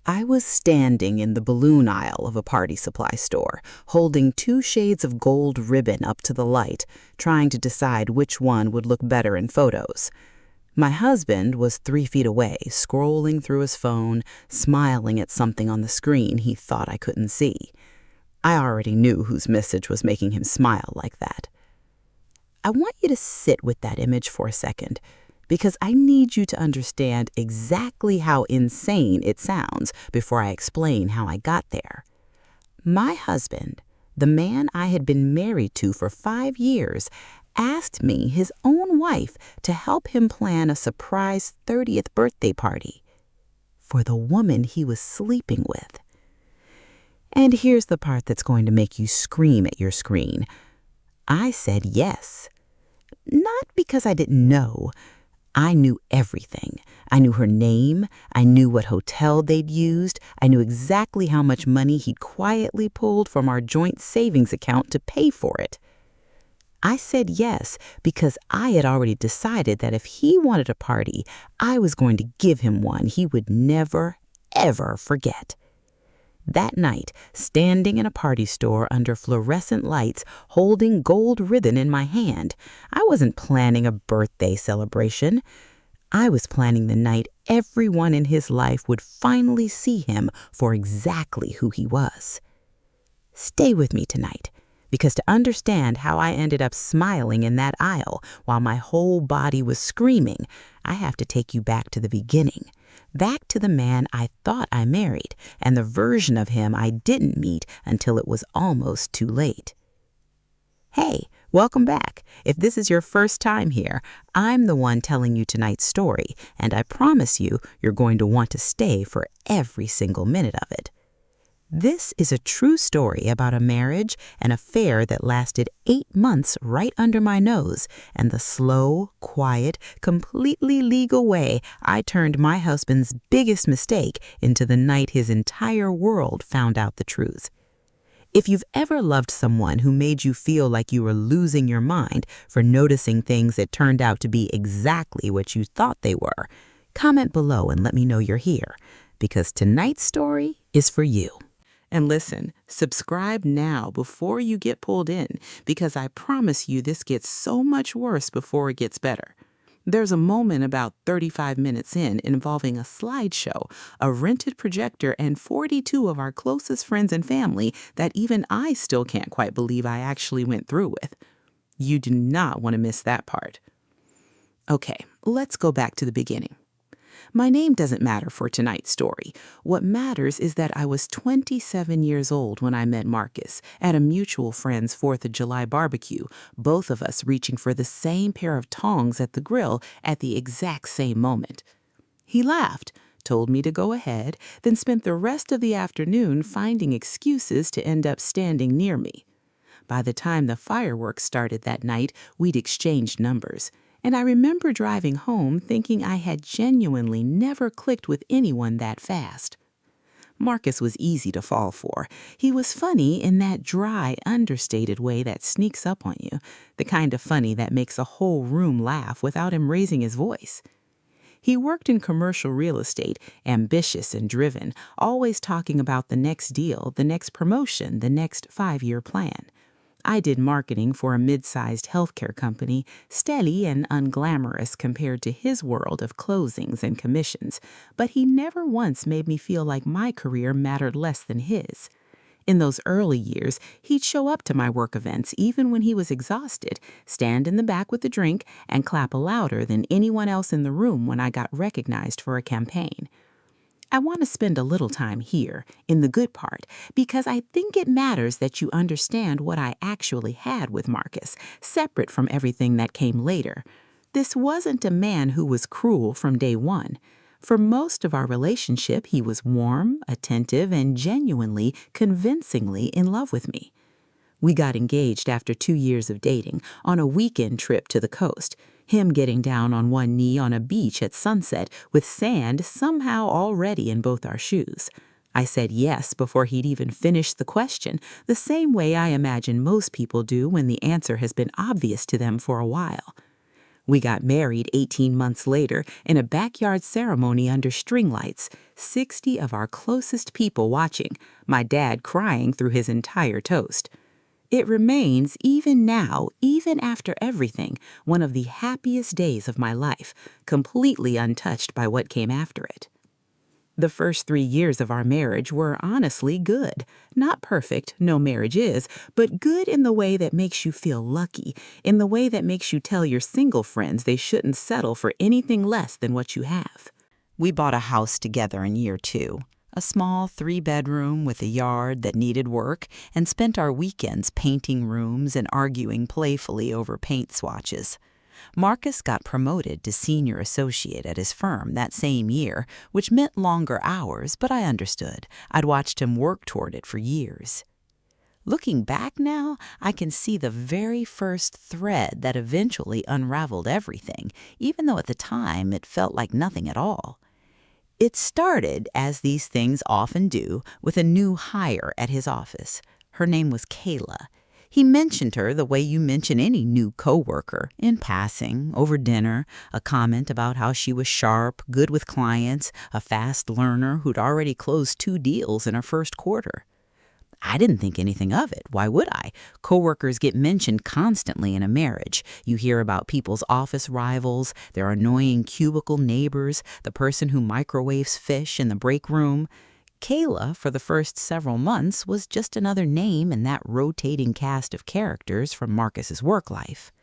I was standing in the balloon aisle of a party supply store, holding 2 shades of gold ribbon up to the light, trying to decide which one would look better in photos. My husband was 3 feet away, scrolling through his phone, smiling at something on the screen he thought I couldn't see. I already knew whose message was making him smile like that. I want you to sit with that image for a second, because I need you to understand exactly how insane it sounds before I explain how I got there. My husband, the man I had been married to for 5 years, asked me, his own wife, to help him plan a surprise 30th birthday party for the woman he was sleeping with. And here's the part that's going to make you scream at your screen. I said yes. Not because I didn't know. I knew everything. I knew her name. I knew what hotel they'd used. I knew exactly how much money he'd quietly pulled from our joint savings account to pay for it. I said yes because I had already decided that if he wanted a party, I was going to give him one he would never, ever forget. That night, standing in a party store under fluorescent lights, holding gold ribbon in my hand, I wasn't planning a birthday celebration. I was planning the night everyone in his life would finally see him for exactly who he was. Stay with me tonight, because to understand how I ended up smiling in that aisle while my whole body was screaming, I have to take you back to the beginning. Back to the man I thought I married and the version of him I didn't meet until it was almost too late. Hey, welcome back. If this is your first time here, I'm the one telling you tonight's story, and I promise you're going to want to stay for every single minute of it. This is a true story about a marriage, an affair that lasted 8 months right under my nose, and the slow, quiet, completely legal way I turned my husband's biggest mistake into the night his entire world found out the truth. If you've ever loved someone who made you feel like you were losing your mind for noticing things that turned out to be exactly what you thought they were, comment below and let me know you're here, because tonight's story is for you. And listen, subscribe now before you get pulled in, because I promise you this gets so much worse before it gets better. There's a moment about 35 minutes in involving a slideshow, a rented projector, and 42 of our closest friends and family that even I still can't quite believe I actually went through with. You do not want to miss that part. Okay, let's go back to the beginning. My name doesn't matter for tonight's story. What matters is that I was 27 years old when I met Marcus at a mutual friend's 4th of July barbecue, both of us reaching for the same pair of tongs at the grill at the exact same moment. He laughed, told me to go ahead, then spent the rest of the afternoon finding excuses to end up standing near me. By the time the fireworks started that night, we'd exchanged numbers. And I remember driving home thinking I had genuinely never clicked with anyone that fast. Marcus was easy to fall for. He was funny in that dry, understated way that sneaks up on you, the kind of funny that makes a whole room laugh without him raising his voice. He worked in commercial real estate, ambitious and driven, always talking about the next deal, the next promotion, the next 5-year plan. I did marketing for a mid-sized healthcare company, steady and unglamorous compared to his world of closings and commissions, but he never once made me feel like my career mattered less than his. In those early years, he'd show up to my work events even when he was exhausted, stand in the back with a drink, and clap louder than anyone else in the room when I got recognized for a campaign. I want to spend a little time here, in the good part, because I think it matters that you understand what I actually had with Marcus, separate from everything that came later. This wasn't a man who was cruel from day one. For most of our relationship, he was warm, attentive, and genuinely, convincingly in love with me. We got engaged after 2 years of dating on a weekend trip to the coast. Him getting down on one knee on a beach at sunset with sand somehow already in both our shoes. I said yes before he'd even finished the question, the same way I imagine most people do when the answer has been obvious to them for a while. We got married 18 months later in a backyard ceremony under string lights, 60 of our closest people watching, my dad crying through his entire toast. It remains, even now, even after everything, one of the happiest days of my life, completely untouched by what came after it. The first 3 years of our marriage were honestly good. Not perfect, no marriage is, but good in the way that makes you feel lucky, in the way that makes you tell your single friends they shouldn't settle for anything less than what you have. We bought a house together in year 2. A small 3-bedroom with a yard that needed work, and spent our weekends painting rooms and arguing playfully over paint swatches. Marcus got promoted to senior associate at his firm that same year, which meant longer hours, but I understood. I'd watched him work toward it for years. Looking back now, I can see the very first thread that eventually unraveled everything, even though at the time it felt like nothing at all. It started, as these things often do, with a new hire at his office. Her name was Kayla. He mentioned her the way you mention any new coworker, in passing, over dinner, a comment about how she was sharp, good with clients, a fast learner who'd already closed 2 deals in her first quarter. I didn't think anything of it. Why would I? Coworkers get mentioned constantly in a marriage. You hear about people's office rivals, their annoying cubicle neighbors, the person who microwaves fish in the break room. Kayla, for the first several months, was just another name in that rotating cast of characters from Marcus's work life.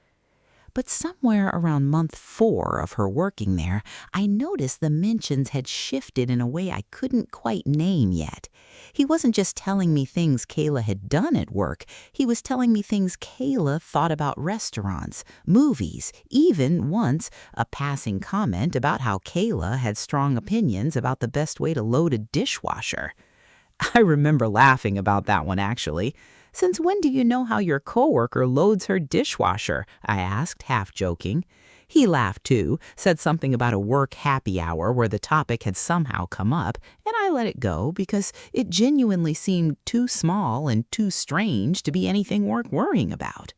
But somewhere around month 4 of her working there, I noticed the mentions had shifted in a way I couldn't quite name yet. He wasn't just telling me things Kayla had done at work. He was telling me things Kayla thought about restaurants, movies, even once a passing comment about how Kayla had strong opinions about the best way to load a dishwasher. I remember laughing about that one, actually. "Since when do you know how your coworker loads her dishwasher?" I asked, half joking. He laughed too, said something about a work happy hour where the topic had somehow come up, and I let it go because it genuinely seemed too small and too strange to be anything worth worrying about.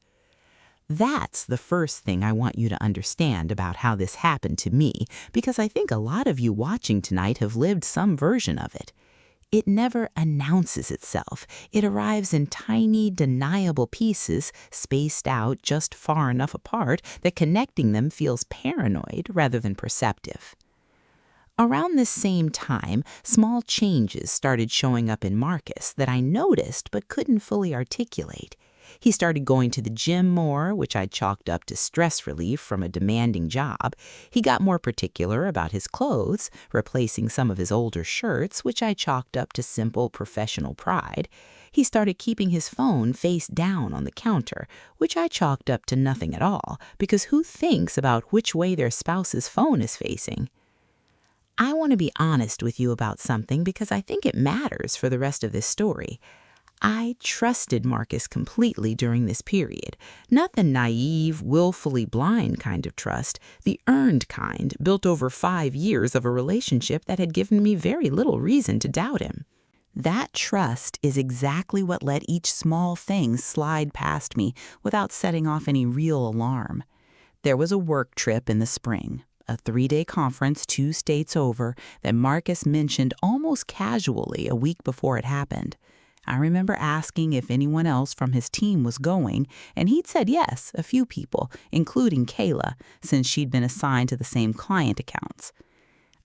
That's the first thing I want you to understand about how this happened to me, because I think a lot of you watching tonight have lived some version of it. It never announces itself. It arrives in tiny, deniable pieces, spaced out just far enough apart that connecting them feels paranoid rather than perceptive. Around this same time, small changes started showing up in Marcus that I noticed but couldn't fully articulate. He started going to the gym more, which I chalked up to stress relief from a demanding job. He got more particular about his clothes, replacing some of his older shirts, which I chalked up to simple professional pride. He started keeping his phone face down on the counter, which I chalked up to nothing at all, because who thinks about which way their spouse's phone is facing? I want to be honest with you about something because I think it matters for the rest of this story. I trusted Marcus completely during this period. Not the naive, willfully blind kind of trust, the earned kind built over 5 years of a relationship that had given me very little reason to doubt him. That trust is exactly what let each small thing slide past me without setting off any real alarm. There was a work trip in the spring, a 3-day conference 2 states over that Marcus mentioned almost casually a week before it happened. I remember asking if anyone else from his team was going, and he'd said yes, a few people, including Kayla, since she'd been assigned to the same client accounts.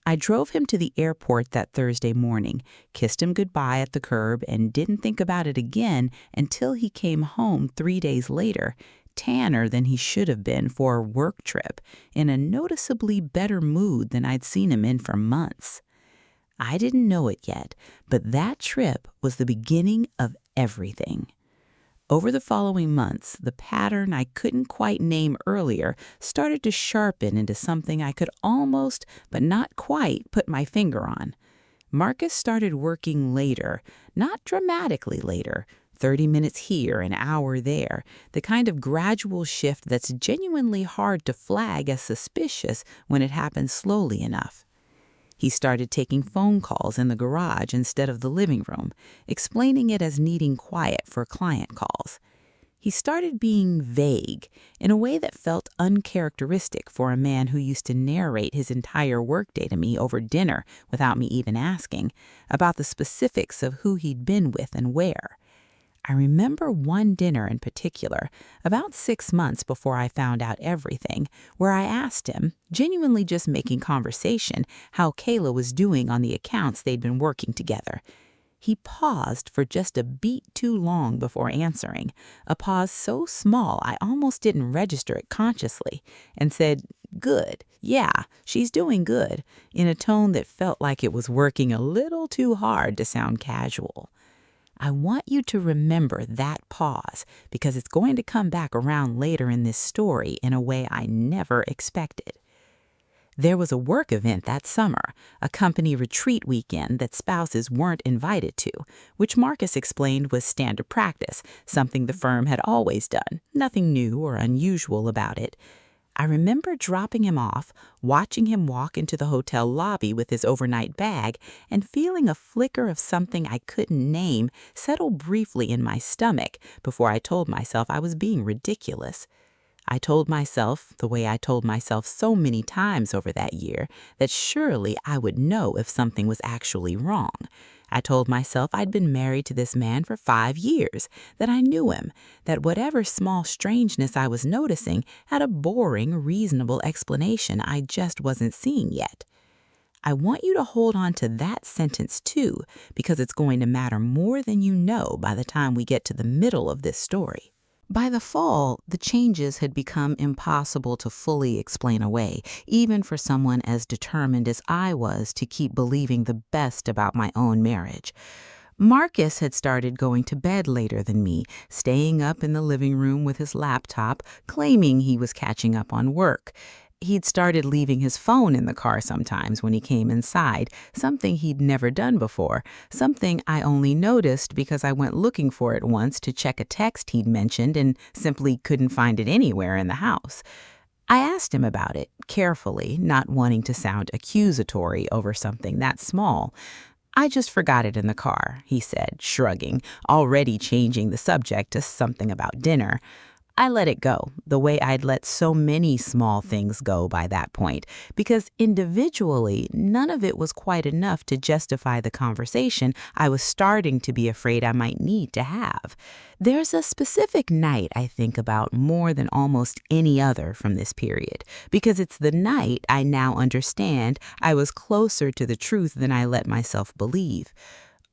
I drove him to the airport that Thursday morning, kissed him goodbye at the curb, and didn't think about it again until he came home 3 days later, tanner than he should have been for a work trip, in a noticeably better mood than I'd seen him in for months. I didn't know it yet, but that trip was the beginning of everything. Over the following months, the pattern I couldn't quite name earlier started to sharpen into something I could almost, but not quite, put my finger on. Marcus started working later, not dramatically later, 30 minutes here, an hour there, the kind of gradual shift that's genuinely hard to flag as suspicious when it happens slowly enough. He started taking phone calls in the garage instead of the living room, explaining it as needing quiet for client calls. He started being vague in a way that felt uncharacteristic for a man who used to narrate his entire workday to me over dinner without me even asking about the specifics of who he'd been with and where. I remember one dinner in particular, about 6 months before I found out everything, where I asked him, genuinely just making conversation, how Kayla was doing on the accounts they'd been working together. He paused for just a beat too long before answering, a pause so small I almost didn't register it consciously, and said, "Good, yeah, she's doing good," in a tone that felt like it was working a little too hard to sound casual. I want you to remember that pause because it's going to come back around later in this story in a way I never expected. There was a work event that summer, a company retreat weekend that spouses weren't invited to, which Marcus explained was standard practice, something the firm had always done, nothing new or unusual about it. I remember dropping him off, watching him walk into the hotel lobby with his overnight bag, and feeling a flicker of something I couldn't name settle briefly in my stomach before I told myself I was being ridiculous. I told myself, the way I told myself so many times over that year, that surely I would know if something was actually wrong. I told myself I'd been married to this man for 5 years, that I knew him, that whatever small strangeness I was noticing had a boring, reasonable explanation I just wasn't seeing yet. I want you to hold on to that sentence too, because it's going to matter more than you know by the time we get to the middle of this story. By the fall, the changes had become impossible to fully explain away, even for someone as determined as I was to keep believing the best about my own marriage. Marcus had started going to bed later than me, staying up in the living room with his laptop, claiming he was catching up on work. He'd started leaving his phone in the car sometimes when he came inside, something he'd never done before, something I only noticed because I went looking for it once to check a text he'd mentioned and simply couldn't find it anywhere in the house. I asked him about it, carefully, not wanting to sound accusatory over something that small. "I just forgot it in the car," he said, shrugging, already changing the subject to something about dinner. I let it go, the way I'd let so many small things go by that point, because individually, none of it was quite enough to justify the conversation I was starting to be afraid I might need to have. There's a specific night I think about more than almost any other from this period, because it's the night I now understand I was closer to the truth than I let myself believe.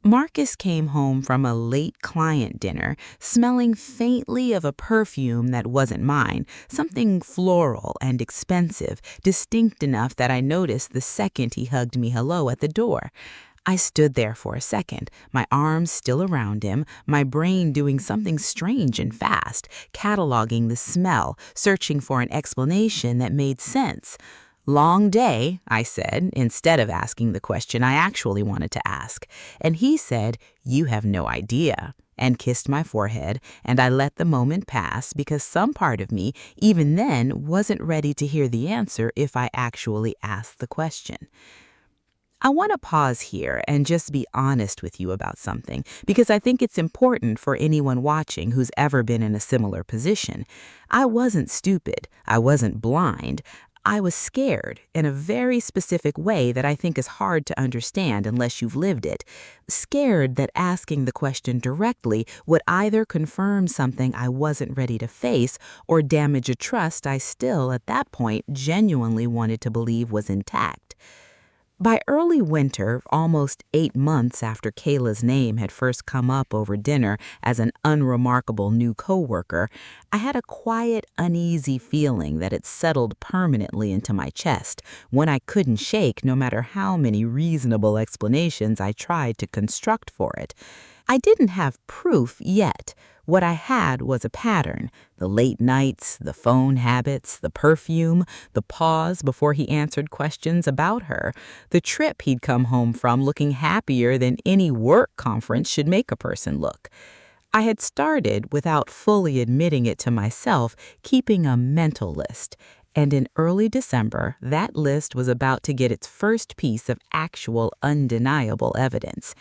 Marcus came home from a late client dinner, smelling faintly of a perfume that wasn't mine, something floral and expensive, distinct enough that I noticed the second he hugged me hello at the door. I stood there for a second, my arms still around him, my brain doing something strange and fast, cataloging the smell, searching for an explanation that made sense. "Long day," I said, instead of asking the question I actually wanted to ask. And he said, "You have no idea," and kissed my forehead, and I let the moment pass because some part of me, even then, wasn't ready to hear the answer if I actually asked the question. I want to pause here and just be honest with you about something, because I think it's important for anyone watching who's ever been in a similar position. I wasn't stupid. I wasn't blind. I was scared in a very specific way that I think is hard to understand unless you've lived it. Scared that asking the question directly would either confirm something I wasn't ready to face or damage a trust I still, at that point, genuinely wanted to believe was intact. By early winter, almost 8 months after Kayla's name had first come up over dinner as an unremarkable new coworker, I had a quiet, uneasy feeling that had settled permanently into my chest, one I couldn't shake no matter how many reasonable explanations I tried to construct for it. I didn't have proof yet. What I had was a pattern: the late nights, the phone habits, the perfume, the pause before he answered questions about her, the trip he'd come home from looking happier than any work conference should make a person look. I had started, without fully admitting it to myself, keeping a mental list. And in early December, that list was about to get its first piece of actual undeniable evidence.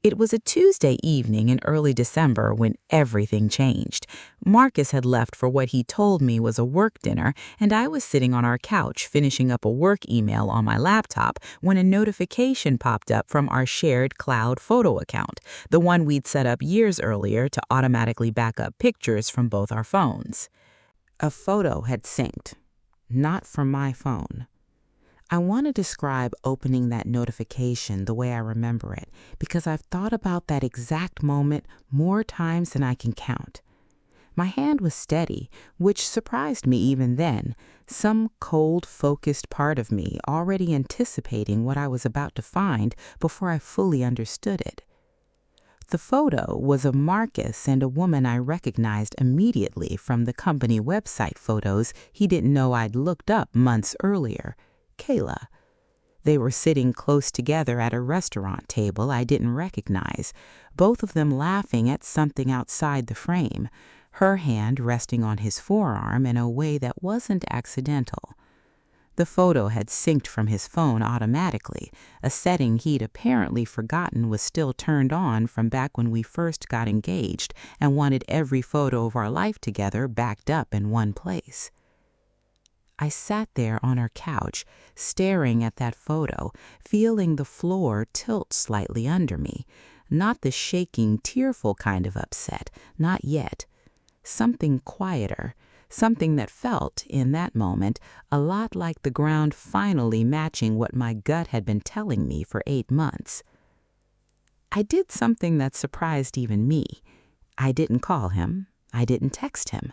It was a Tuesday evening in early December when everything changed. Marcus had left for what he told me was a work dinner, and I was sitting on our couch finishing up a work email on my laptop when a notification popped up from our shared cloud photo account, the one we'd set up years earlier to automatically back up pictures from both our phones. A photo had synced, not from my phone. I want to describe opening that notification the way I remember it because I've thought about that exact moment more times than I can count. My hand was steady, which surprised me even then, some cold, focused part of me already anticipating what I was about to find before I fully understood it. The photo was of Marcus and a woman I recognized immediately from the company website photos he didn't know I'd looked up months earlier. Kayla. They were sitting close together at a restaurant table I didn't recognize, both of them laughing at something outside the frame, her hand resting on his forearm in a way that wasn't accidental. The photo had synced from his phone automatically, a setting he'd apparently forgotten was still turned on from back when we first got engaged and wanted every photo of our life together backed up in one place. I sat there on our couch, staring at that photo, feeling the floor tilt slightly under me. Not the shaking, tearful kind of upset, not yet. Something quieter, something that felt, in that moment, a lot like the ground finally matching what my gut had been telling me for 8 months. I did something that surprised even me. I didn't call him. I didn't text him.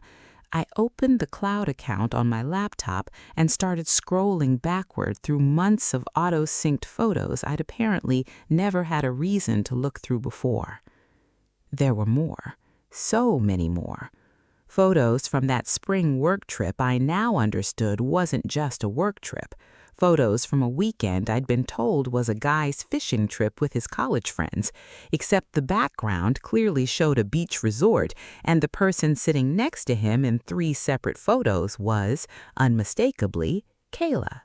I opened the cloud account on my laptop and started scrolling backward through months of auto-synced photos I'd apparently never had a reason to look through before. There were more, so many more. Photos from that spring work trip I now understood wasn't just a work trip. Photos from a weekend I'd been told was a guy's fishing trip with his college friends, except the background clearly showed a beach resort, and the person sitting next to him in 3 separate photos was, unmistakably, Kayla.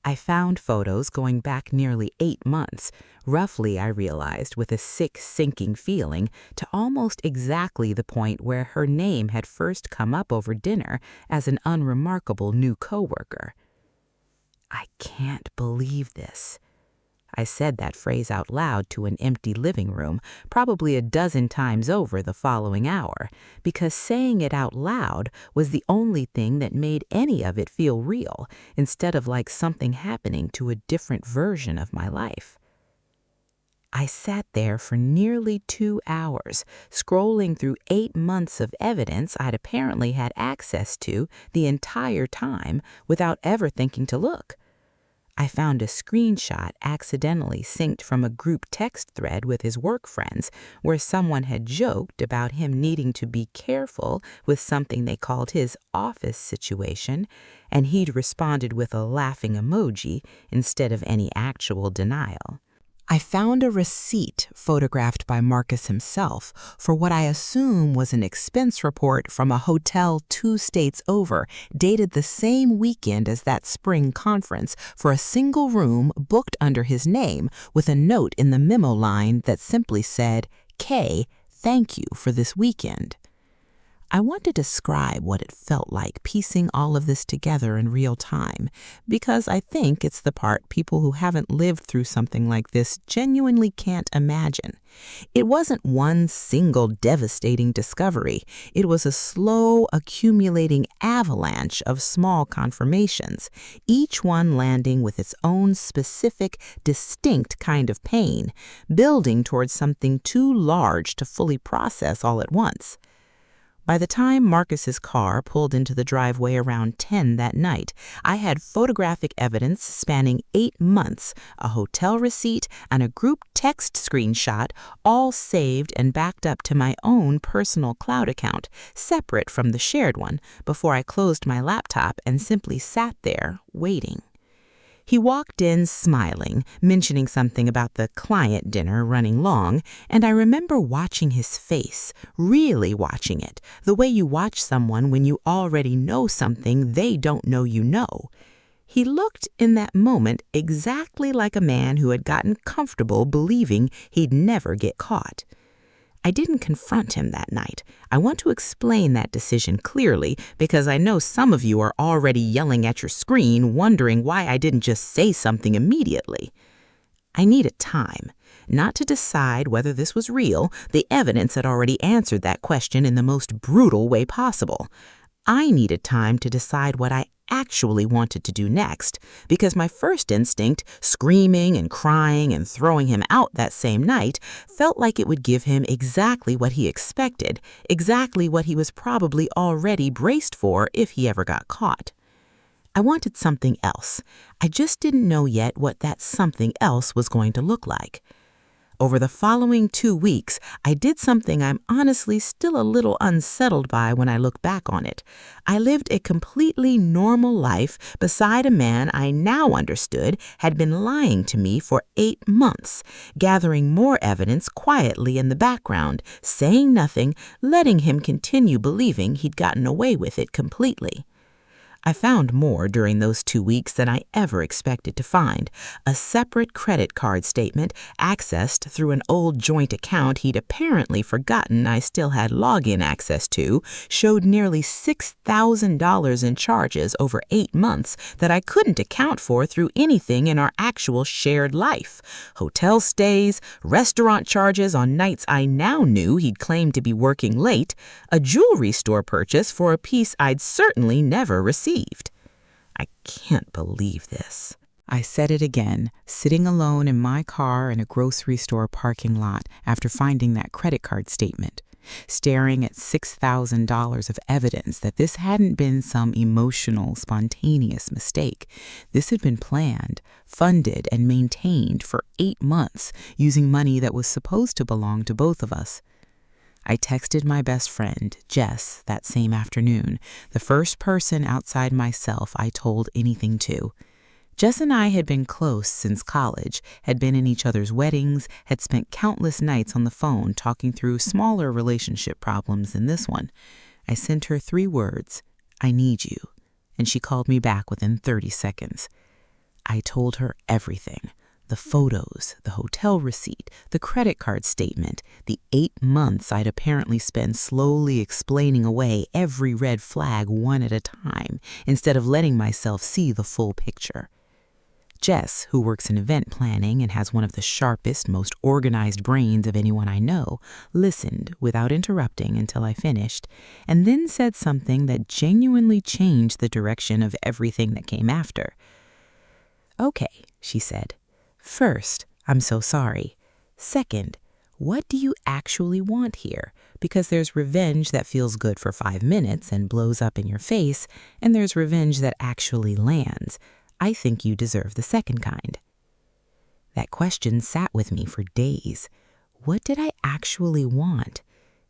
I found photos going back nearly 8 months, roughly, I realized, with a sick, sinking feeling, to almost exactly the point where her name had first come up over dinner as an unremarkable new coworker. I can't believe this. I said that phrase out loud to an empty living room, probably a dozen times over the following hour, because saying it out loud was the only thing that made any of it feel real, instead of like something happening to a different version of my life. I sat there for nearly 2 hours, scrolling through 8 months of evidence I'd apparently had access to the entire time without ever thinking to look. I found a screenshot accidentally synced from a group text thread with his work friends where someone had joked about him needing to be careful with something they called his office situation, and he'd responded with a laughing emoji instead of any actual denial. I found a receipt photographed by Marcus himself for what I assume was an expense report from a hotel 2 states over, dated the same weekend as that spring conference, for a single room booked under his name with a note in the memo line that simply said, "K, thank you for this weekend." I want to describe what it felt like piecing all of this together in real time, because I think it's the part people who haven't lived through something like this genuinely can't imagine. It wasn't one single devastating discovery. It was a slow, accumulating avalanche of small confirmations, each one landing with its own specific, distinct kind of pain, building towards something too large to fully process all at once. By the time Marcus's car pulled into the driveway around 10 that night, I had photographic evidence spanning 8 months, a hotel receipt, and a group text screenshot, all saved and backed up to my own personal cloud account, separate from the shared one, before I closed my laptop and simply sat there, waiting. He walked in smiling, mentioning something about the client dinner running long, and I remember watching his face, really watching it, the way you watch someone when you already know something they don't know you know. He looked in that moment exactly like a man who had gotten comfortable believing he'd never get caught. I didn't confront him that night. I want to explain that decision clearly because I know some of you are already yelling at your screen, wondering why I didn't just say something immediately. I needed time, not to decide whether this was real. The evidence had already answered that question in the most brutal way possible. I needed time to decide what I actually wanted to do next, because my first instinct, screaming and crying and throwing him out that same night, felt like it would give him exactly what he expected, exactly what he was probably already braced for if he ever got caught. I wanted something else. I just didn't know yet what that something else was going to look like. Over the following 2 weeks, I did something I'm honestly still a little unsettled by when I look back on it. I lived a completely normal life beside a man I now understood had been lying to me for 8 months, gathering more evidence quietly in the background, saying nothing, letting him continue believing he'd gotten away with it completely. I found more during those 2 weeks than I ever expected to find. A separate credit card statement accessed through an old joint account he'd apparently forgotten I still had login access to showed nearly $6,000 in charges over 8 months that I couldn't account for through anything in our actual shared life. Hotel stays, restaurant charges on nights I now knew he'd claimed to be working late, a jewelry store purchase for a piece I'd certainly never received. I can't believe this. I said it again, sitting alone in my car in a grocery store parking lot after finding that credit card statement, staring at $6,000 of evidence that this hadn't been some emotional, spontaneous mistake. This had been planned, funded, and maintained for 8 months using money that was supposed to belong to both of us. I texted my best friend, Jess, that same afternoon, the first person outside myself I told anything to. Jess and I had been close since college, had been in each other's weddings, had spent countless nights on the phone talking through smaller relationship problems than this one. I sent her 3 words, "I need you," and she called me back within 30 seconds. I told her everything. The photos, the hotel receipt, the credit card statement, the 8 months I'd apparently spent slowly explaining away every red flag one at a time instead of letting myself see the full picture. Jess, who works in event planning and has one of the sharpest, most organized brains of anyone I know, listened without interrupting until I finished, and then said something that genuinely changed the direction of everything that came after. "Okay," she said. "First, I'm so sorry. Second, what do you actually want here? Because there's revenge that feels good for 5 minutes and blows up in your face, and there's revenge that actually lands. I think you deserve the second kind." That question sat with me for days. What did I actually want?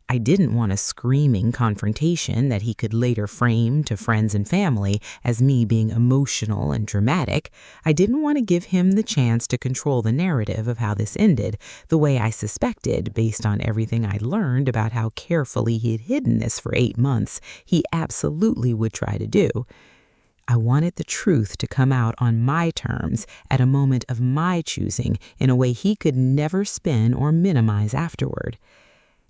I didn't want a screaming confrontation that he could later frame to friends and family as me being emotional and dramatic. I didn't want to give him the chance to control the narrative of how this ended, the way I suspected, based on everything I'd learned about how carefully he'd hidden this for 8 months, he absolutely would try to do. I wanted the truth to come out on my terms at a moment of my choosing in a way he could never spin or minimize afterward.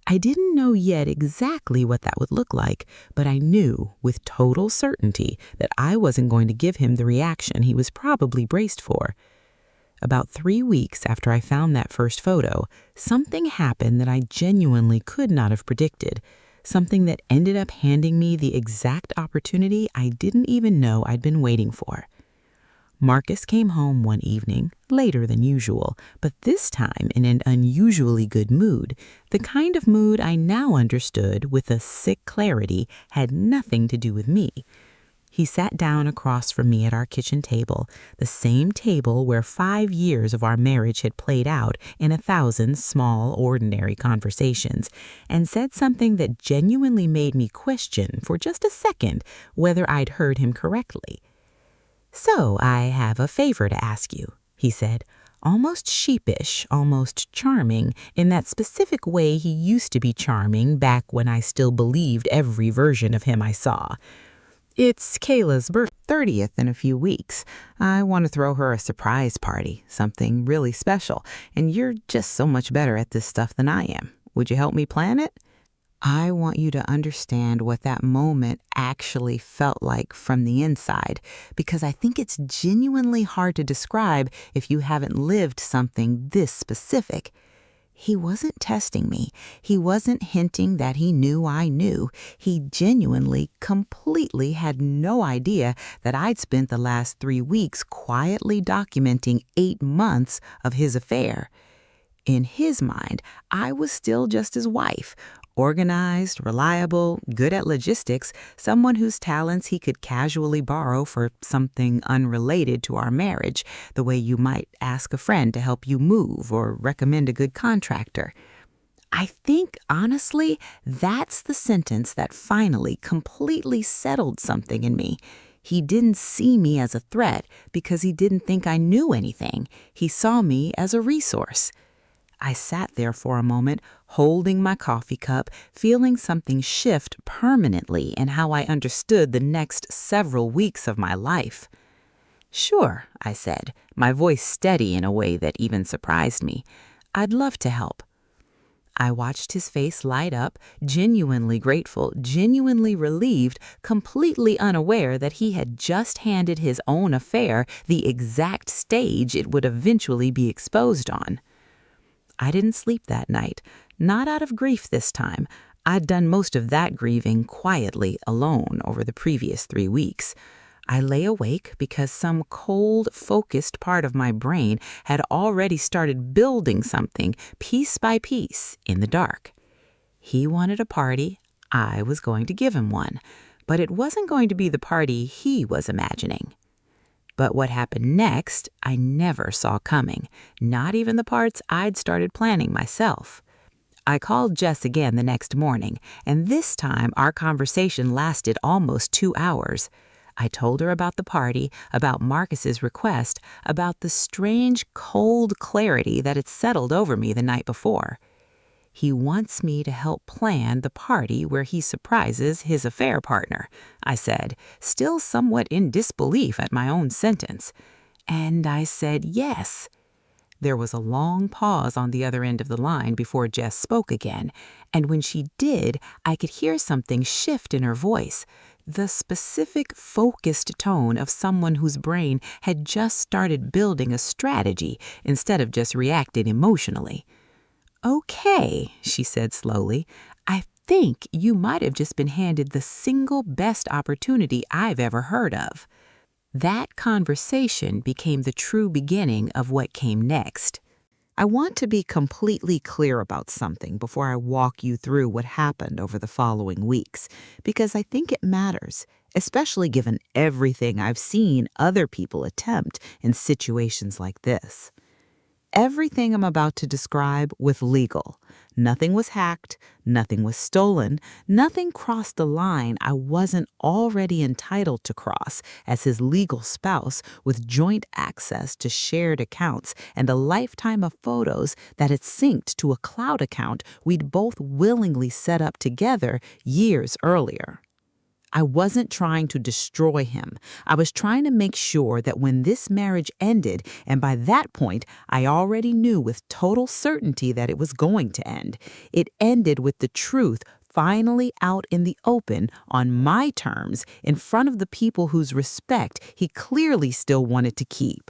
I didn't know yet exactly what that would look like, but I knew with total certainty that I wasn't going to give him the reaction he was probably braced for. About 3 weeks after I found that first photo, something happened that I genuinely could not have predicted, something that ended up handing me the exact opportunity I didn't even know I'd been waiting for. Marcus came home one evening, later than usual, but this time in an unusually good mood, the kind of mood I now understood with a sick clarity had nothing to do with me. He sat down across from me at our kitchen table, the same table where 5 years of our marriage had played out in 1,000 small, ordinary conversations, and said something that genuinely made me question for just a second whether I'd heard him correctly. "So I have a favor to ask you," he said, almost sheepish, almost charming, in that specific way he used to be charming back when I still believed every version of him I saw. "It's Kayla's birthday." 30th in a few weeks. I want to throw her a surprise party, something really special, and you're just so much better at this stuff than I am. Would you help me plan it? I want you to understand what that moment actually felt like from the inside, because I think it's genuinely hard to describe if you haven't lived something this specific. He wasn't testing me. He wasn't hinting that he knew I knew. He genuinely, completely had no idea that I'd spent the last 3 weeks quietly documenting 8 months of his affair. In his mind, I was still just his wife, organized, reliable, good at logistics, someone whose talents he could casually borrow for something unrelated to our marriage, the way you might ask a friend to help you move or recommend a good contractor. I think, honestly, that's the sentence that finally completely settled something in me. He didn't see me as a threat because he didn't think I knew anything. He saw me as a resource. I sat there for a moment, holding my coffee cup, feeling something shift permanently in how I understood the next several weeks of my life. "Sure," I said, my voice steady in a way that even surprised me. "I'd love to help." I watched his face light up, genuinely grateful, genuinely relieved, completely unaware that he had just handed his own affair the exact stage it would eventually be exposed on. I didn't sleep that night, not out of grief this time. I'd done most of that grieving quietly alone over the previous 3 weeks. I lay awake because some cold, focused part of my brain had already started building something piece by piece in the dark. He wanted a party. I was going to give him one, but it wasn't going to be the party he was imagining. But what happened next, I never saw coming, not even the parts I'd started planning myself. I called Jess again the next morning, and this time our conversation lasted almost 2 hours. I told her about the party, about Marcus's request, about the strange, cold clarity that had settled over me the night before. He wants me to help plan the party where he surprises his affair partner, I said, still somewhat in disbelief at my own sentence. And I said yes. There was a long pause on the other end of the line before Jess spoke again, and when she did, I could hear something shift in her voice, the specific, focused tone of someone whose brain had just started building a strategy instead of just reacting emotionally. "Okay," she said slowly, "I think you might have just been handed the single best opportunity I've ever heard of." That conversation became the true beginning of what came next. I want to be completely clear about something before I walk you through what happened over the following weeks, because I think it matters, especially given everything I've seen other people attempt in situations like this. Everything I'm about to describe was legal. Nothing was hacked, nothing was stolen, nothing crossed the line I wasn't already entitled to cross as his legal spouse with joint access to shared accounts and a lifetime of photos that had synced to a cloud account we'd both willingly set up together years earlier. I wasn't trying to destroy him. I was trying to make sure that when this marriage ended, and by that point I already knew with total certainty that it was going to end, it ended with the truth finally out in the open on my terms in front of the people whose respect he clearly still wanted to keep.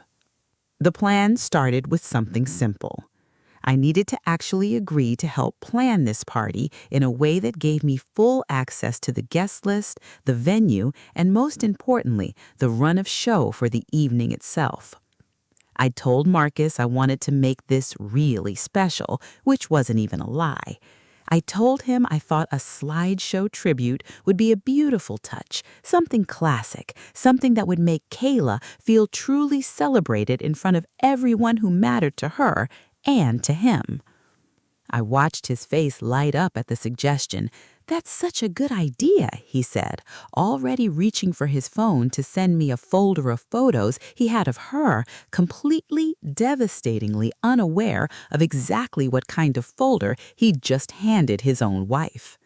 The plan started with something simple. I needed to actually agree to help plan this party in a way that gave me full access to the guest list, the venue, and most importantly, the run of show for the evening itself. I told Marcus I wanted to make this really special, which wasn't even a lie. I told him I thought a slideshow tribute would be a beautiful touch, something classic, something that would make Kayla feel truly celebrated in front of everyone who mattered to her and to him. I watched his face light up at the suggestion. "That's such a good idea," he said, already reaching for his phone to send me a folder of photos he had of her, completely, devastatingly unaware of exactly what kind of folder he'd just handed his own wife.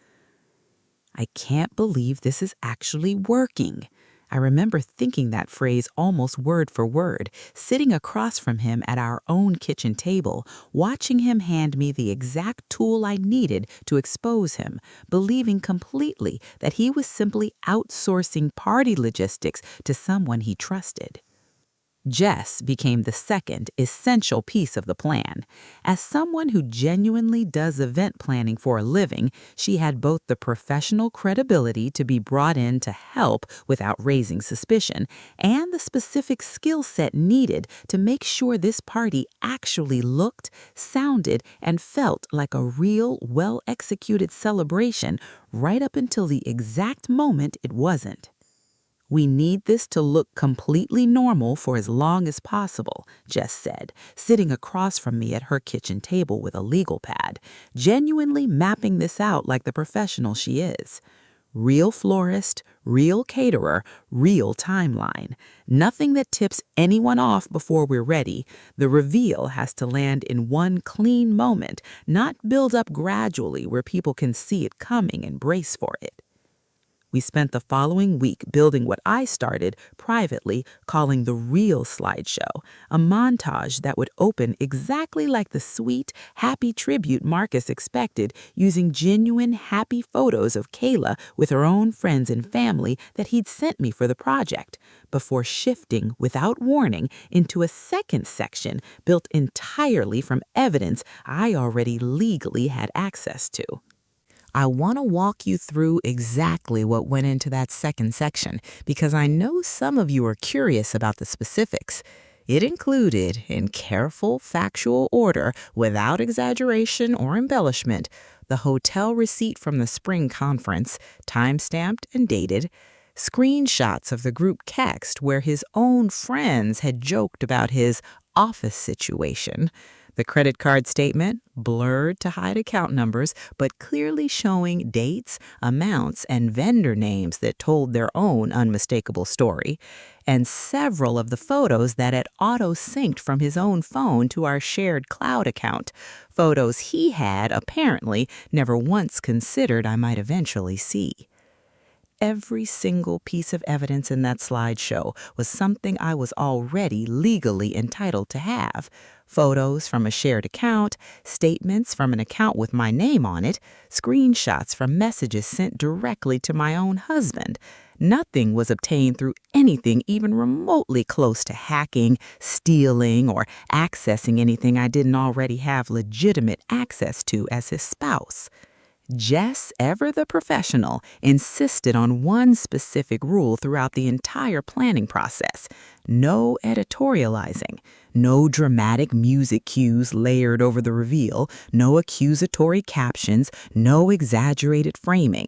"I can't believe this is actually working." I remember thinking that phrase almost word for word, sitting across from him at our own kitchen table, watching him hand me the exact tool I needed to expose him, believing completely that he was simply outsourcing party logistics to someone he trusted. Jess became the second essential piece of the plan. As someone who genuinely does event planning for a living, she had both the professional credibility to be brought in to help without raising suspicion, and the specific skill set needed to make sure this party actually looked, sounded, and felt like a real, well-executed celebration right up until the exact moment it wasn't. "We need this to look completely normal for as long as possible," Jess said, sitting across from me at her kitchen table with a legal pad, genuinely mapping this out like the professional she is. Real florist, real caterer, real timeline. Nothing that tips anyone off before we're ready. The reveal has to land in one clean moment, not build up gradually where people can see it coming and brace for it. We spent the following week building what I started privately calling the real slideshow, a montage that would open exactly like the sweet, happy tribute Marcus expected, using genuine, happy photos of Kayla with her own friends and family that he'd sent me for the project, before shifting without warning into a second section built entirely from evidence I already legally had access to. I want to walk you through exactly what went into that second section because I know some of you are curious about the specifics. It included, in careful, factual order, without exaggeration or embellishment, the hotel receipt from the spring conference, time-stamped and dated, screenshots of the group text where his own friends had joked about his office situation, the credit card statement, blurred to hide account numbers, but clearly showing dates, amounts, and vendor names that told their own unmistakable story, and several of the photos that had auto-synced from his own phone to our shared cloud account, photos he had, apparently, never once considered I might eventually see. Every single piece of evidence in that slideshow was something I was already legally entitled to have. Photos from a shared account, statements from an account with my name on it, screenshots from messages sent directly to my own husband. Nothing was obtained through anything even remotely close to hacking, stealing, or accessing anything I didn't already have legitimate access to as his spouse. Jess, ever the professional, insisted on one specific rule throughout the entire planning process: no editorializing, no dramatic music cues layered over the reveal, no accusatory captions, no exaggerated framing.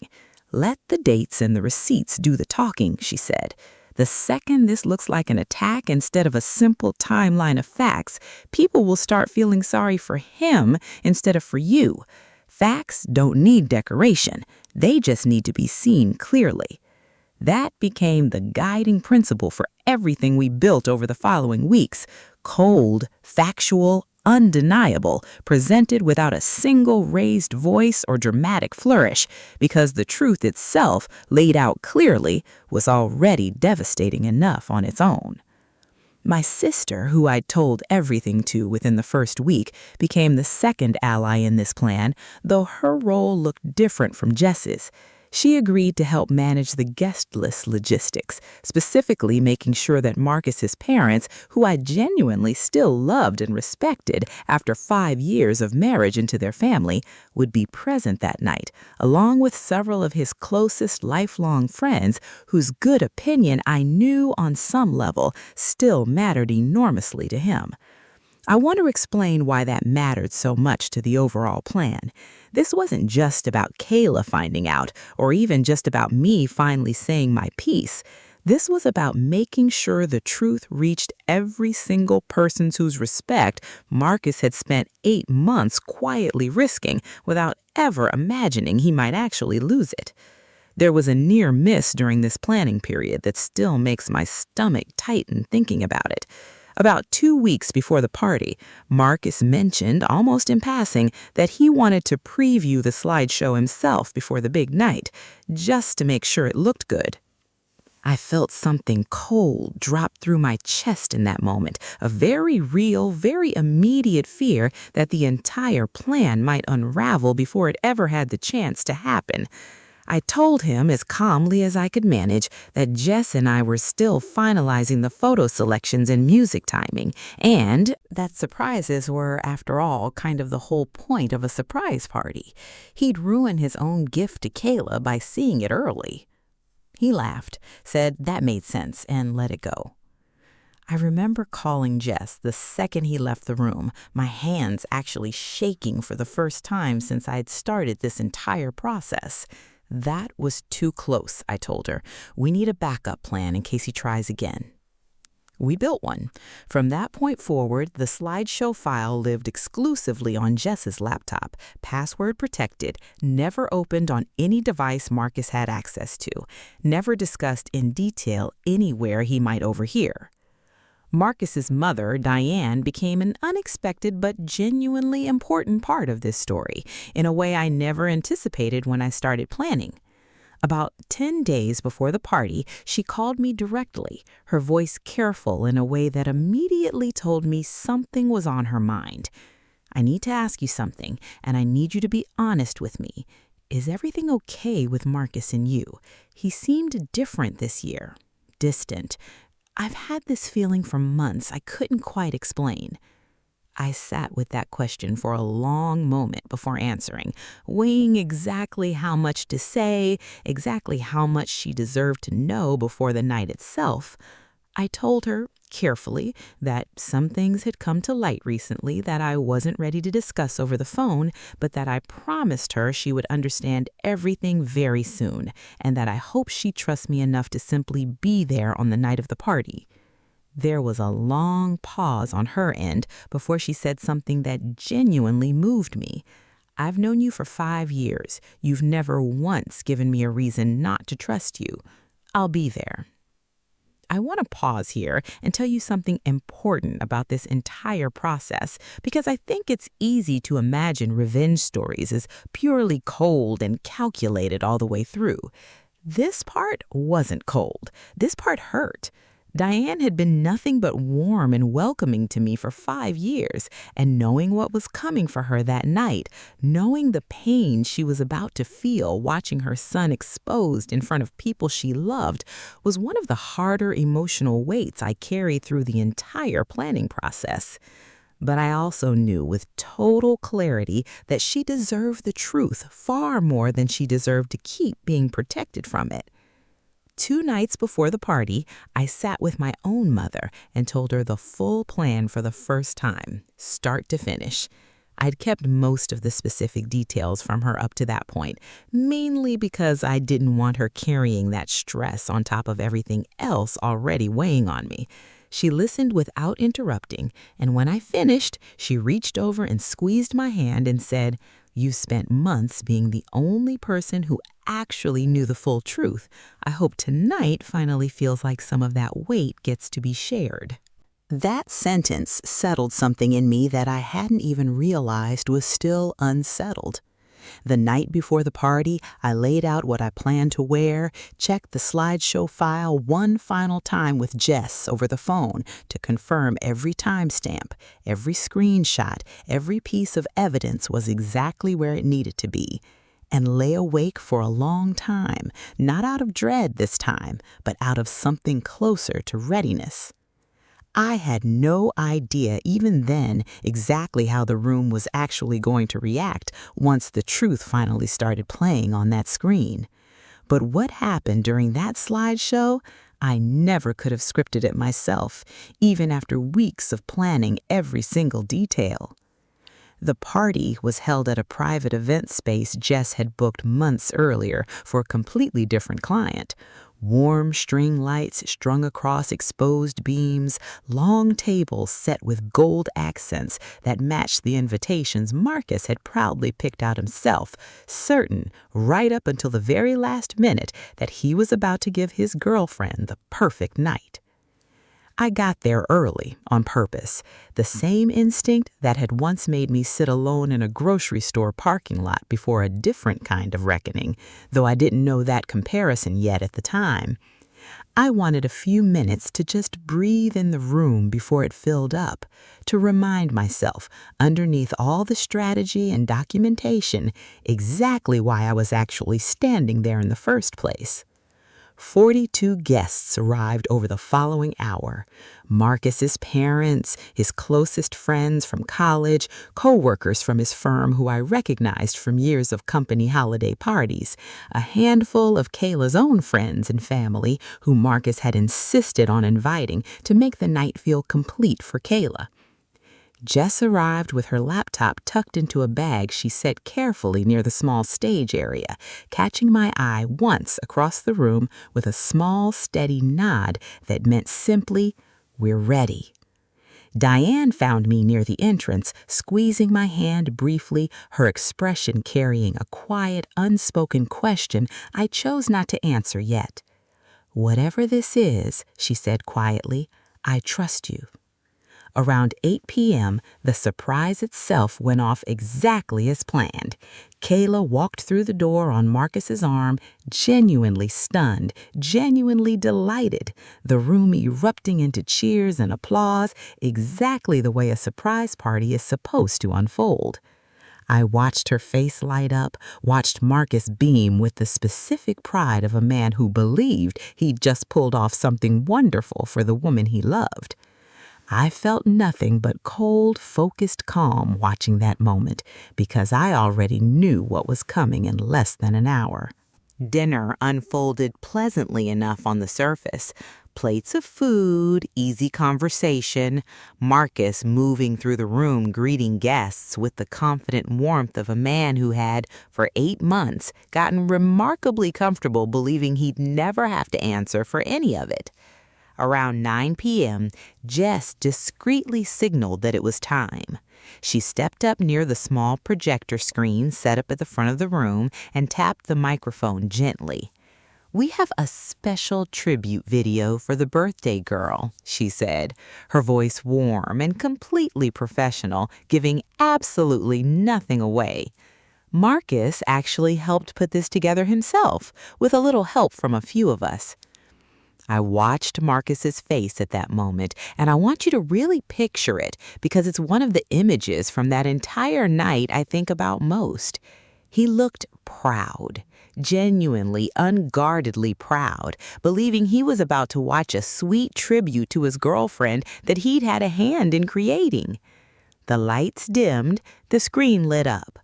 "Let the dates and the receipts do the talking," she said. "The second this looks like an attack instead of a simple timeline of facts, people will start feeling sorry for him instead of for you. Facts don't need decoration. They just need to be seen clearly." That became the guiding principle for everything we built over the following weeks: cold, factual, undeniable, presented without a single raised voice or dramatic flourish, because the truth itself, laid out clearly, was already devastating enough on its own. My sister, who I'd told everything to within the first week, became the second ally in this plan, though her role looked different from Jess's. She agreed to help manage the guest list logistics, specifically making sure that Marcus's parents, who I genuinely still loved and respected after 5 years of marriage into their family, would be present that night, along with several of his closest lifelong friends whose good opinion I knew on some level still mattered enormously to him. I want to explain why that mattered so much to the overall plan. This wasn't just about Kayla finding out, or even just about me finally saying my piece. This was about making sure the truth reached every single person whose respect Marcus had spent 8 months quietly risking without ever imagining he might actually lose it. There was a near miss during this planning period that still makes my stomach tighten thinking about it. About 2 weeks before the party, Marcus mentioned, almost in passing, that he wanted to preview the slideshow himself before the big night, just to make sure it looked good. I felt something cold drop through my chest in that moment, a very real, very immediate fear that the entire plan might unravel before it ever had the chance to happen. I told him as calmly as I could manage that Jess and I were still finalizing the photo selections and music timing, and that surprises were, after all, kind of the whole point of a surprise party. He'd ruin his own gift to Kayla by seeing it early. He laughed, said that made sense, and let it go. I remember calling Jess the second he left the room, my hands actually shaking for the first time since I'd started this entire process. That was too close, I told her. We need a backup plan in case he tries again. We built one. From that point forward, the slideshow file lived exclusively on Jess's laptop, password protected, never opened on any device Marcus had access to, never discussed in detail anywhere he might overhear. Marcus's mother, Diane, became an unexpected but genuinely important part of this story in a way I never anticipated when I started planning. About 10 days before the party, she called me directly, her voice careful in a way that immediately told me something was on her mind. I need to ask you something, and I need you to be honest with me. Is everything okay with Marcus and you? He seemed different this year, distant. I've had this feeling for months I couldn't quite explain. I sat with that question for a long moment before answering, weighing exactly how much to say, exactly how much she deserved to know before the night itself. I told her, carefully, that some things had come to light recently that I wasn't ready to discuss over the phone, but that I promised her she would understand everything very soon, and that I hoped she'd trust me enough to simply be there on the night of the party. There was a long pause on her end before she said something that genuinely moved me. I've known you for 5 years. You've never once given me a reason not to trust you. I'll be there. I want to pause here and tell you something important about this entire process because I think it's easy to imagine revenge stories as purely cold and calculated all the way through. This part wasn't cold. This part hurt. Diane had been nothing but warm and welcoming to me for 5 years, and knowing what was coming for her that night, knowing the pain she was about to feel watching her son exposed in front of people she loved, was one of the harder emotional weights I carried through the entire planning process. But I also knew with total clarity that she deserved the truth far more than she deserved to keep being protected from it. 2 nights before the party, I sat with my own mother and told her the full plan for the first time, start to finish. I'd kept most of the specific details from her up to that point, mainly because I didn't want her carrying that stress on top of everything else already weighing on me. She listened without interrupting, and when I finished, she reached over and squeezed my hand and said, "You spent months being the only person who actually knew the full truth. I hope tonight finally feels like some of that weight gets to be shared." That sentence settled something in me that I hadn't even realized was still unsettled. The night before the party, I laid out what I planned to wear, checked the slideshow file one final time with Jess over the phone to confirm every timestamp, every screenshot, every piece of evidence was exactly where it needed to be, and lay awake for a long time, not out of dread this time, but out of something closer to readiness. I had no idea even then exactly how the room was actually going to react once the truth finally started playing on that screen. But what happened during that slideshow, I never could have scripted it myself, even after weeks of planning every single detail. The party was held at a private event space Jess had booked months earlier for a completely different client. Warm string lights strung across exposed beams, long tables set with gold accents that matched the invitations Marcus had proudly picked out himself, certain, right up until the very last minute, that he was about to give his girlfriend the perfect night. I got there early, on purpose, the same instinct that had once made me sit alone in a grocery store parking lot before a different kind of reckoning, though I didn't know that comparison yet at the time. I wanted a few minutes to just breathe in the room before it filled up, to remind myself, underneath all the strategy and documentation, exactly why I was actually standing there in the first place. 42 guests arrived over the following hour. Marcus's parents, his closest friends from college, co-workers from his firm who I recognized from years of company holiday parties, a handful of Kayla's own friends and family who Marcus had insisted on inviting to make the night feel complete for Kayla. Jess arrived with her laptop tucked into a bag she set carefully near the small stage area, catching my eye once across the room with a small, steady nod that meant simply, "We're ready." Diane found me near the entrance, squeezing my hand briefly, her expression carrying a quiet, unspoken question I chose not to answer yet. "Whatever this is," she said quietly, "I trust you." Around 8 p.m., the surprise itself went off exactly as planned. Kayla walked through the door on Marcus's arm, genuinely stunned, genuinely delighted, the room erupting into cheers and applause, exactly the way a surprise party is supposed to unfold. I watched her face light up, watched Marcus beam with the specific pride of a man who believed he'd just pulled off something wonderful for the woman he loved. I felt nothing but cold, focused calm watching that moment because I already knew what was coming in less than an hour. Dinner unfolded pleasantly enough on the surface. Plates of food, easy conversation, Marcus moving through the room greeting guests with the confident warmth of a man who had, for 8 months, gotten remarkably comfortable believing he'd never have to answer for any of it. Around 9 p.m., Jess discreetly signaled that it was time. She stepped up near the small projector screen set up at the front of the room and tapped the microphone gently. "We have a special tribute video for the birthday girl," she said, her voice warm and completely professional, giving absolutely nothing away. Marcus actually helped put this together himself, with a little help from a few of us. I watched Marcus's face at that moment, and I want you to really picture it because it's one of the images from that entire night I think about most. He looked proud, genuinely, unguardedly proud, believing he was about to watch a sweet tribute to his girlfriend that he'd had a hand in creating. The lights dimmed, the screen lit up.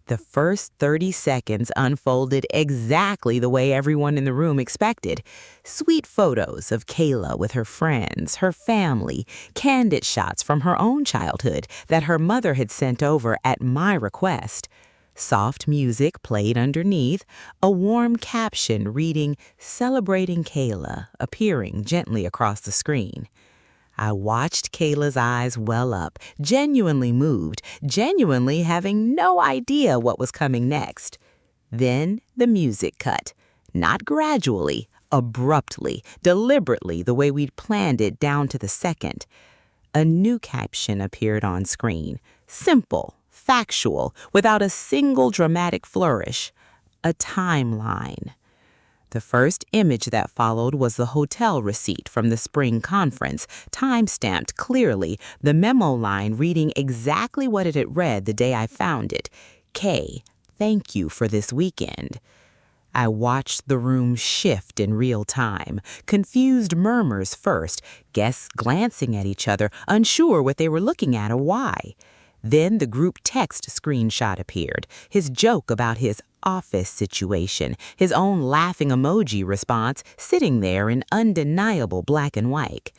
The first 30 seconds unfolded exactly the way everyone in the room expected. Sweet photos of Kayla with her friends, her family, candid shots from her own childhood that her mother had sent over at my request. Soft music played underneath, a warm caption reading, "Celebrating Kayla," appearing gently across the screen. I watched Kayla's eyes well up, genuinely moved, genuinely having no idea what was coming next. Then the music cut, not gradually, abruptly, deliberately, the way we'd planned it down to the second. A new caption appeared on screen, simple, factual, without a single dramatic flourish. A timeline. The first image that followed was the hotel receipt from the spring conference, time-stamped clearly, the memo line reading exactly what it had read the day I found it. "K, thank you for this weekend." I watched the room shift in real time, confused murmurs first, guests glancing at each other, unsure what they were looking at or why. Then the group text screenshot appeared, his joke about his office situation, his own laughing emoji response sitting there in undeniable black and white.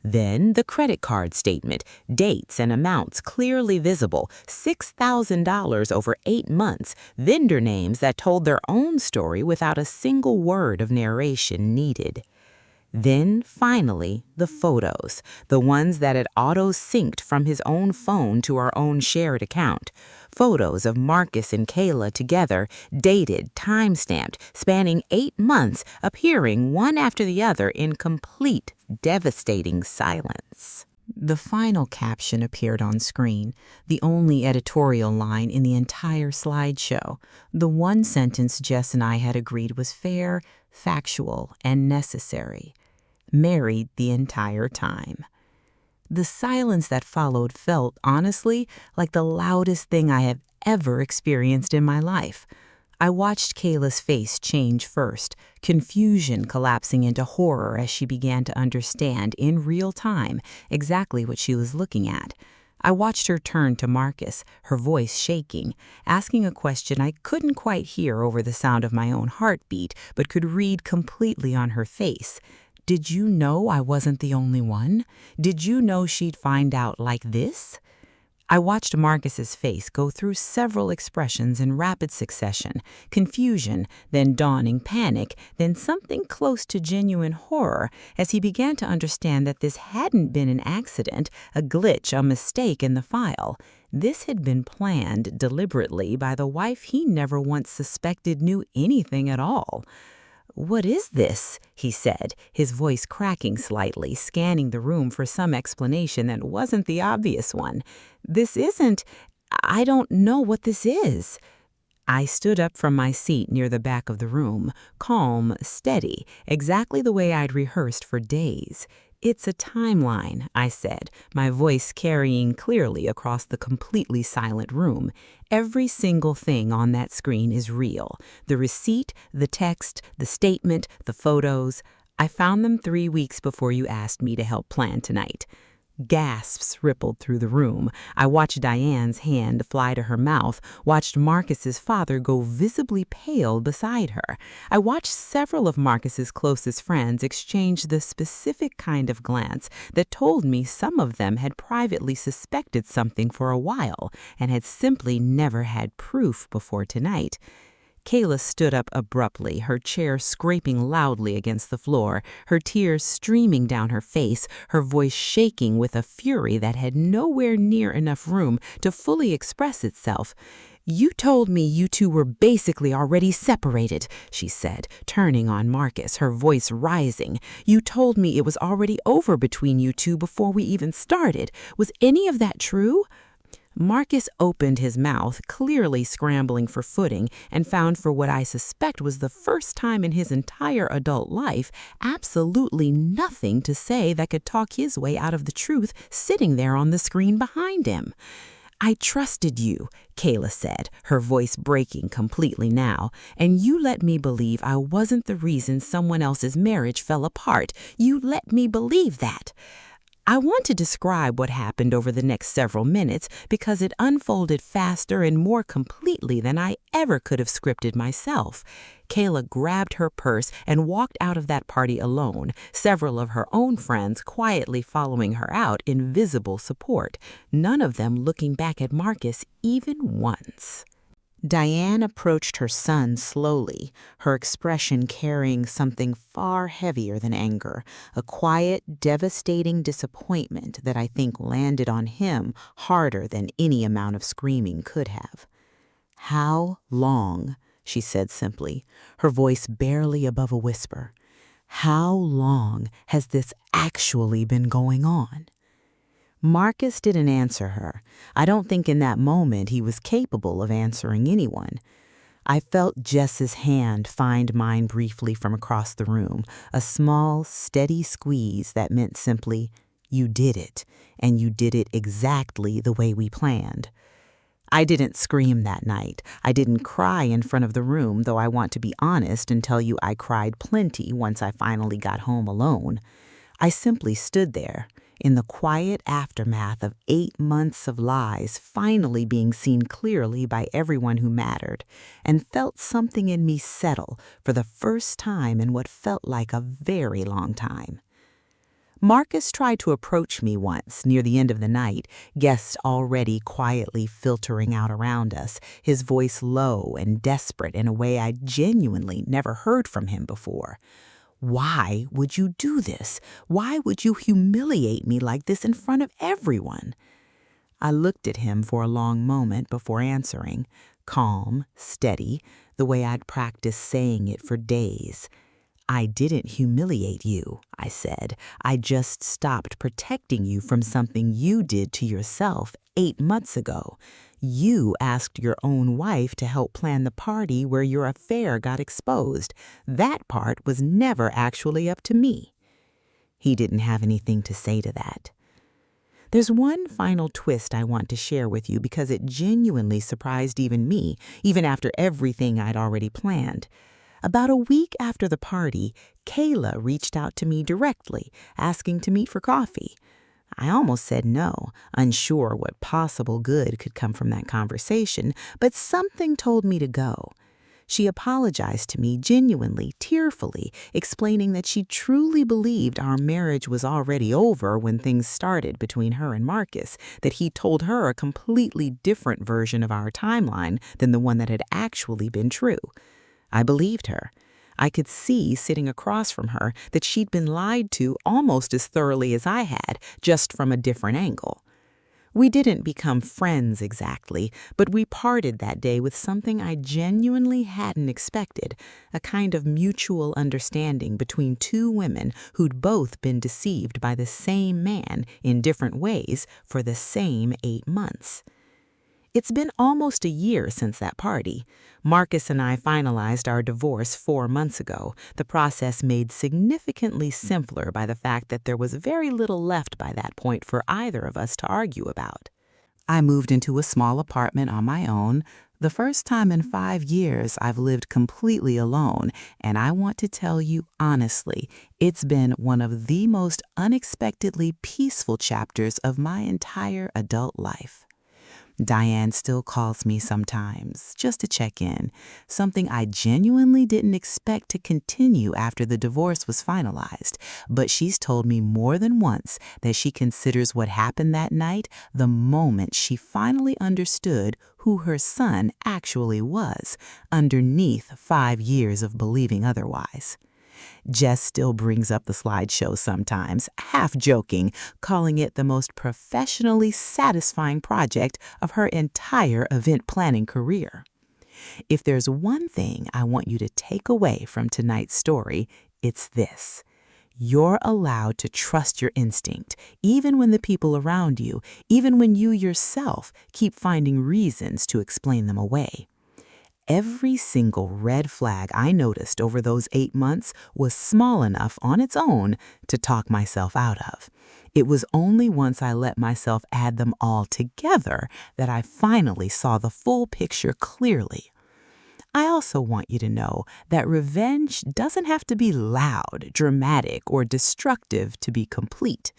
Then the credit card statement, dates and amounts clearly visible, $6,000 over 8 months, vendor names that told their own story without a single word of narration needed. Then, finally, the photos, the ones that had auto-synced from his own phone to our own shared account. Photos of Marcus and Kayla together, dated, time-stamped, spanning 8 months, appearing one after the other in complete, devastating silence. The final caption appeared on screen, the only editorial line in the entire slideshow, the one sentence Jess and I had agreed was fair, factual, and necessary. Married the entire time. The silence that followed felt, honestly, like the loudest thing I have ever experienced in my life. I watched Kayla's face change first, confusion collapsing into horror as she began to understand in real time exactly what she was looking at. I watched her turn to Marcus, her voice shaking, asking a question I couldn't quite hear over the sound of my own heartbeat, but could read completely on her face. Did you know I wasn't the only one? Did you know she'd find out like this? I watched Marcus's face go through several expressions in rapid succession, confusion, then dawning panic, then something close to genuine horror as he began to understand that this hadn't been an accident, a glitch, a mistake in the file. This had been planned deliberately by the wife he never once suspected knew anything at all. "What is this?" he said, his voice cracking slightly, scanning the room for some explanation that wasn't the obvious one. I don't know what this is." I stood up from my seat near the back of the room, calm, steady, exactly the way I'd rehearsed for days. "It's a timeline," I said, my voice carrying clearly across the completely silent room. "Every single thing on that screen is real. The receipt, the text, the statement, the photos. I found them 3 weeks before you asked me to help plan tonight." Gasps rippled through the room. I watched Diane's hand fly to her mouth, watched Marcus's father go visibly pale beside her. I watched several of Marcus's closest friends exchange the specific kind of glance that told me some of them had privately suspected something for a while and had simply never had proof before tonight. Kayla stood up abruptly, her chair scraping loudly against the floor, her tears streaming down her face, her voice shaking with a fury that had nowhere near enough room to fully express itself. "You told me you two were basically already separated," she said, turning on Marcus, her voice rising. "You told me it was already over between you two before we even started. Was any of that true?" Marcus opened his mouth, clearly scrambling for footing, and found for what I suspect was the first time in his entire adult life absolutely nothing to say that could talk his way out of the truth sitting there on the screen behind him. "I trusted you," Kayla said, her voice breaking completely now, "and you let me believe I wasn't the reason someone else's marriage fell apart. You let me believe that." I want to describe what happened over the next several minutes because it unfolded faster and more completely than I ever could have scripted myself. Kayla grabbed her purse and walked out of that party alone, several of her own friends quietly following her out in visible support, none of them looking back at Marcus even once. Diane approached her son slowly, her expression carrying something far heavier than anger, a quiet, devastating disappointment that I think landed on him harder than any amount of screaming could have. "How long?" she said simply, her voice barely above a whisper. "How long has this actually been going on?" Marcus didn't answer her. I don't think in that moment he was capable of answering anyone. I felt Jess's hand find mine briefly from across the room, a small, steady squeeze that meant simply, "You did it, and you did it exactly the way we planned." I didn't scream that night. I didn't cry in front of the room, though I want to be honest and tell you I cried plenty once I finally got home alone. I simply stood there, in the quiet aftermath of 8 months of lies finally being seen clearly by everyone who mattered, and felt something in me settle for the first time in what felt like a very long time. Marcus tried to approach me once near the end of the night, guests already quietly filtering out around us, his voice low and desperate in a way I genuinely never heard from him before. "Why would you do this? Why would you humiliate me like this in front of everyone?" I looked at him for a long moment before answering, calm, steady, the way I'd practiced saying it for days. I didn't humiliate you, I said. I just stopped protecting you from something you did to yourself 8 months ago. You asked your own wife to help plan the party where your affair got exposed. That part was never actually up to me. He didn't have anything to say to that. There's one final twist I want to share with you because it genuinely surprised even me, even after everything I'd already planned. About a week after the party, Kayla reached out to me directly, asking to meet for coffee. I almost said no, unsure what possible good could come from that conversation, but something told me to go. She apologized to me genuinely, tearfully, explaining that she truly believed our marriage was already over when things started between her and Marcus, that he told her a completely different version of our timeline than the one that had actually been true. I believed her. I could see sitting across from her that she'd been lied to almost as thoroughly as I had, just from a different angle. We didn't become friends exactly, but we parted that day with something I genuinely hadn't expected, a kind of mutual understanding between two women who'd both been deceived by the same man in different ways for the same 8 months. It's been almost a year since that party. Marcus and I finalized our divorce 4 months ago, the process made significantly simpler by the fact that there was very little left by that point for either of us to argue about. I moved into a small apartment on my own, the first time in 5 years I've lived completely alone, and I want to tell you honestly, it's been one of the most unexpectedly peaceful chapters of my entire adult life. Diane still calls me sometimes, just to check in, something I genuinely didn't expect to continue after the divorce was finalized, but she's told me more than once that she considers what happened that night the moment she finally understood who her son actually was, underneath 5 years of believing otherwise. Jess still brings up the slideshow sometimes, half joking, calling it the most professionally satisfying project of her entire event planning career. If there's one thing I want you to take away from tonight's story, it's this. You're allowed to trust your instinct, even when the people around you, even when you yourself keep finding reasons to explain them away. Every single red flag I noticed over those 8 months was small enough on its own to talk myself out of. It was only once I let myself add them all together that I finally saw the full picture clearly. I also want you to know that revenge doesn't have to be loud, dramatic, or destructive to be complete.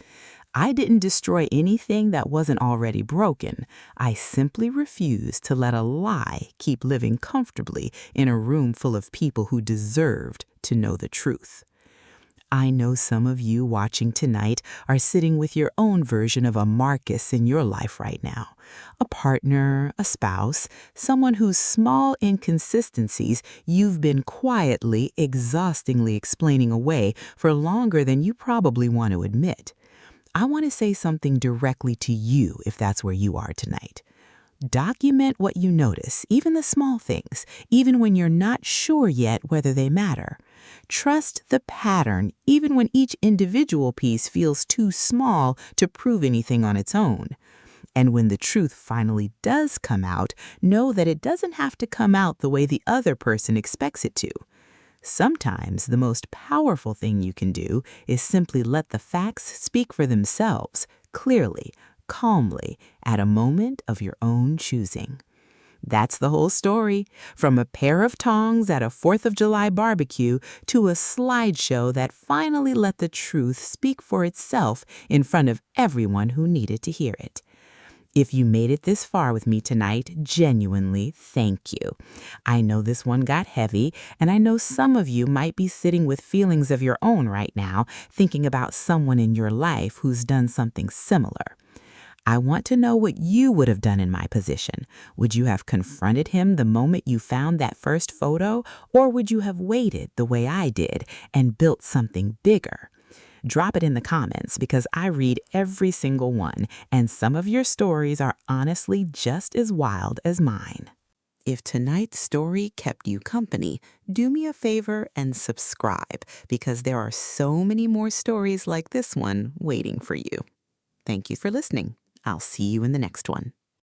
I didn't destroy anything that wasn't already broken. I simply refused to let a lie keep living comfortably in a room full of people who deserved to know the truth. I know some of you watching tonight are sitting with your own version of a Marcus in your life right now. A partner, a spouse, someone whose small inconsistencies you've been quietly, exhaustingly explaining away for longer than you probably want to admit. I want to say something directly to you if that's where you are tonight. Document what you notice, even the small things, even when you're not sure yet whether they matter. Trust the pattern, even when each individual piece feels too small to prove anything on its own. And when the truth finally does come out, know that it doesn't have to come out the way the other person expects it to. Sometimes the most powerful thing you can do is simply let the facts speak for themselves, clearly, calmly, at a moment of your own choosing. That's the whole story, from a pair of tongs at a 4th of July barbecue to a slideshow that finally let the truth speak for itself in front of everyone who needed to hear it. If you made it this far with me tonight, genuinely, thank you. I know this one got heavy, and I know some of you might be sitting with feelings of your own right now, thinking about someone in your life who's done something similar. I want to know what you would have done in my position. Would you have confronted him the moment you found that first photo, or would you have waited the way I did and built something bigger? Drop it in the comments because I read every single one, and some of your stories are honestly just as wild as mine. If tonight's story kept you company, do me a favor and subscribe, because there are so many more stories like this one waiting for you. Thank you for listening. I'll see you in the next one.